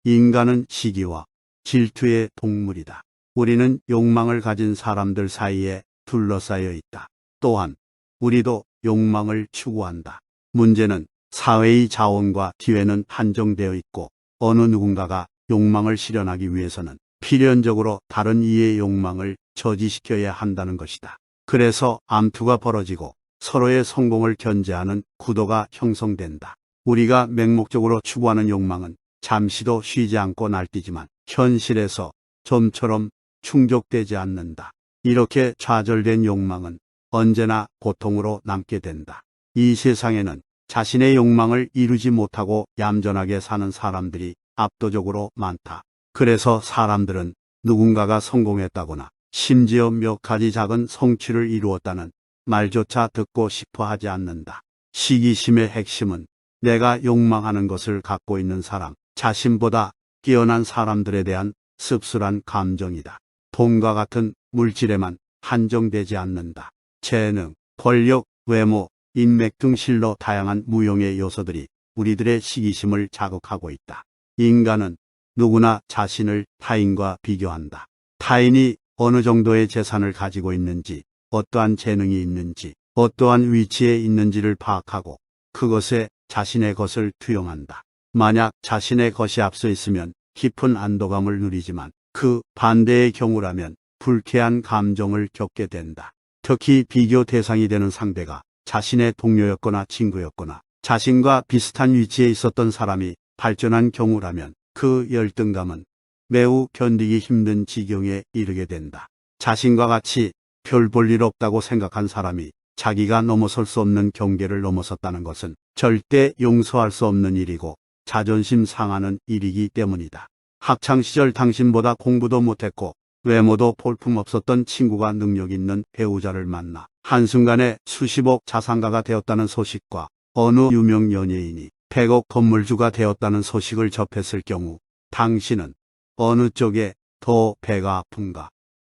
인간은 시기와 질투의 동물이다. 우리는 욕망을 가진 사람들 사이에 둘러싸여 있다. 또한 우리도 욕망을 추구한다. 문제는 사회의 자원과 기회는 한정되어 있고 어느 누군가가 욕망을 실현하기 위해서는 필연적으로 다른 이의 욕망을 저지시켜야 한다는 것이다. 그래서 암투가 벌어지고 서로의 성공을 견제하는 구도가 형성된다. 우리가 맹목적으로 추구하는 욕망은 잠시도 쉬지 않고 날뛰지만 현실에서 좀처럼 충족되지 않는다. 이렇게 좌절된 욕망은 언제나 고통으로 남게 된다. 이 세상에는 자신의 욕망을 이루지 못하고 얌전하게 사는 사람들이 압도적으로 많다. 그래서 사람들은 누군가가 성공했다거나 심지어 몇 가지 작은 성취를 이루었다는 말조차 듣고 싶어 하지 않는다. 시기심의 핵심은 내가 욕망하는 것을 갖고 있는 사람, 자신보다 뛰어난 사람들에 대한 씁쓸한 감정이다. 돈과 같은 물질에만 한정되지 않는다. 재능, 권력, 외모, 인맥 등 실로 다양한 무용의 요소들이 우리들의 시기심을 자극하고 있다. 인간은 누구나 자신을 타인과 비교한다. 타인이 어느 정도의 재산을 가지고 있는지, 어떠한 재능이 있는지, 어떠한 위치에 있는지를 파악하고 그것에 자신의 것을 투영한다. 만약 자신의 것이 앞서 있으면 깊은 안도감을 누리지만 그 반대의 경우라면 불쾌한 감정을 겪게 된다. 특히 비교 대상이 되는 상대가 자신의 동료였거나 친구였거나 자신과 비슷한 위치에 있었던 사람이 발전한 경우라면 그 열등감은 매우 견디기 힘든 지경에 이르게 된다. 자신과 같이 별 볼 일 없다고 생각한 사람이 자기가 넘어설 수 없는 경계를 넘어섰다는 것은 절대 용서할 수 없는 일이고 자존심 상하는 일이기 때문이다. 학창시절 당신보다 공부도 못했고 외모도 볼품없었던 친구가 능력 있는 배우자를 만나 한순간에 수십억 자산가가 되었다는 소식과 어느 유명 연예인이 100억 건물주가 되었다는 소식을 접했을 경우 당신은 어느 쪽에 더 배가 아픈가?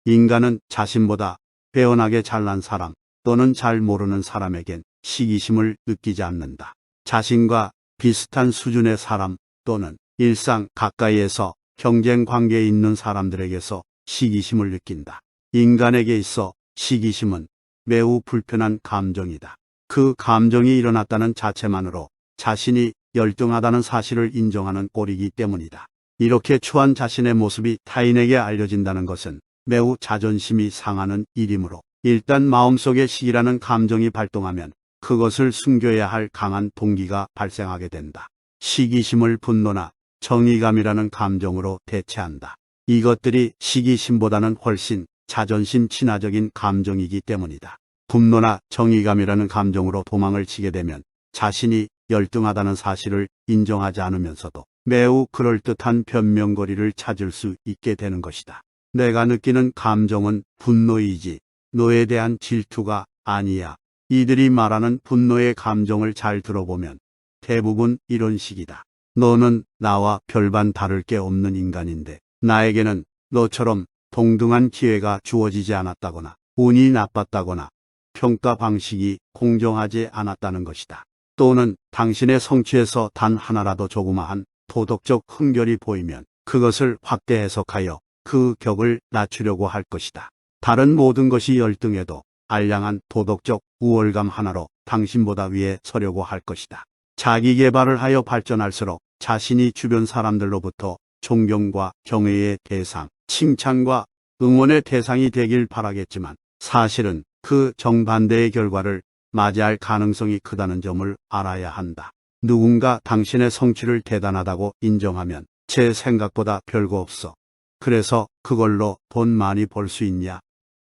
인간은 자신보다 빼어나게 잘난 사람 또는 잘 모르는 사람에겐 시기심을 느끼지 않는다. 자신과 비슷한 수준의 사람 또는 일상 가까이에서 경쟁 관계에 있는 사람들에게서 시기심을 느낀다. 인간에게 있어 시기심은 매우 불편한 감정이다. 그 감정이 일어났다는 자체만으로 자신이 열등하다는 사실을 인정하는 꼴이기 때문이다. 이렇게 추한 자신의 모습이 타인에게 알려진다는 것은 매우 자존심이 상하는 일이므로 일단 마음속에 시기라는 감정이 발동하면 그것을 숨겨야 할 강한 동기가 발생하게 된다. 시기심을 분노나 정의감이라는 감정으로 대체한다. 이것들이 시기심보다는 훨씬 자존심 친화적인 감정이기 때문이다. 분노나 정의감이라는 감정으로 도망을 치게 되면 자신이 열등하다는 사실을 인정하지 않으면서도 매우 그럴듯한 변명거리를 찾을 수 있게 되는 것이다. 내가 느끼는 감정은 분노이지 너에 대한 질투가 아니야. 이들이 말하는 분노의 감정을 잘 들어보면 대부분 이런 식이다. 너는 나와 별반 다를 게 없는 인간인데 나에게는 너처럼 동등한 기회가 주어지지 않았다거나 운이 나빴다거나 평가 방식이 공정하지 않았다는 것이다. 또는 당신의 성취에서 단 하나라도 조그마한 도덕적 흠결이 보이면 그것을 확대 해석하여 그 격을 낮추려고 할 것이다. 다른 모든 것이 열등해도 알량한 도덕적 우월감 하나로 당신보다 위에 서려고 할 것이다. 자기 개발을 하여 발전할수록 자신이 주변 사람들로부터 존경과 경애의 대상, 칭찬과 응원의 대상이 되길 바라겠지만 사실은 그 정반대의 결과를 맞이할 가능성이 크다는 점을 알아야 한다. 누군가 당신의 성취를 대단하다고 인정하면 제 생각보다 별거 없어. 그래서 그걸로 돈 많이 벌 수 있냐?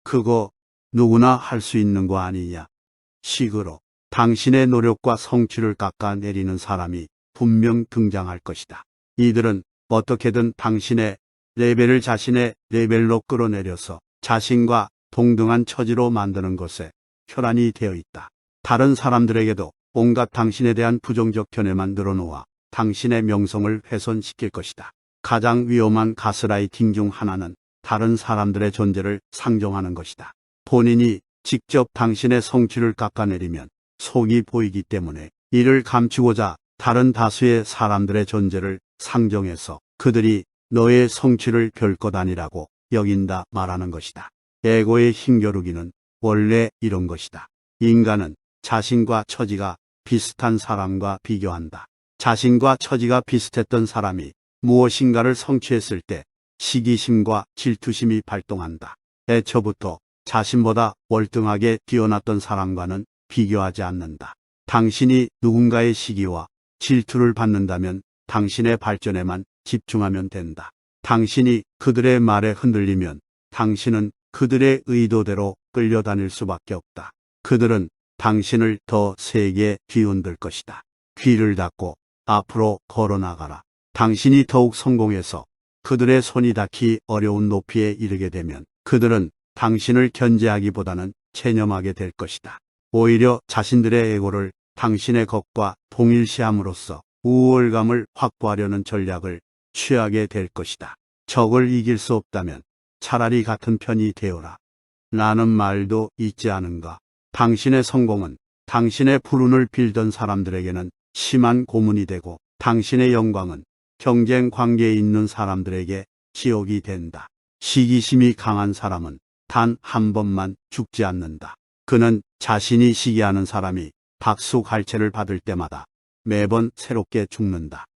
그거 누구나 할 수 있는 거 아니냐? 식으로 당신의 노력과 성취를 깎아내리는 사람이 분명 등장할 것이다. 이들은 어떻게든 당신의 레벨을 자신의 레벨로 끌어내려서 자신과 동등한 처지로 만드는 것에 혈안이 되어 있다. 다른 사람들에게도 온갖 당신에 대한 부정적 견해만 늘어놓아 당신의 명성을 훼손시킬 것이다. 가장 위험한 가스라이팅 중 하나는 다른 사람들의 존재를 상정하는 것이다. 본인이 직접 당신의 성취를 깎아내리면 속이 보이기 때문에 이를 감추고자 다른 다수의 사람들의 존재를 상정해서 그들이 너의 성취를 별것 아니라고 여긴다 말하는 것이다. 에고의 힘겨루기는 원래 이런 것이다. 인간은 자신과 처지가 비슷한 사람과 비교한다. 자신과 처지가 비슷했던 사람이 무엇인가를 성취했을 때 시기심과 질투심이 발동한다. 애초부터 자신보다 월등하게 뛰어났던 사람과는 비교하지 않는다. 당신이 누군가의 시기와 질투를 받는다면 당신의 발전에만 집중하면 된다. 당신이 그들의 말에 흔들리면 당신은 그들의 의도대로 끌려다닐 수밖에 없다. 그들은 당신을 더 세게 뒤흔들 것이다. 귀를 닫고 앞으로 걸어나가라. 당신이 더욱 성공해서 그들의 손이 닿기 어려운 높이에 이르게 되면 그들은 당신을 견제하기보다는 체념하게 될 것이다. 오히려 자신들의 에고를 당신의 것과 동일시함으로써 우월감을 확보하려는 전략을 취하게 될 것이다. 적을 이길 수 없다면 차라리 같은 편이 되어라. 라는 말도 있지 않은가. 당신의 성공은 당신의 불운을 빌던 사람들에게는 심한 고문이 되고 당신의 영광은 경쟁 관계에 있는 사람들에게 지옥이 된다. 시기심이 강한 사람은 단 한 번만 죽지 않는다. 그는 자신이 시기하는 사람이 박수갈채를 받을 때마다 매번 새롭게 죽는다.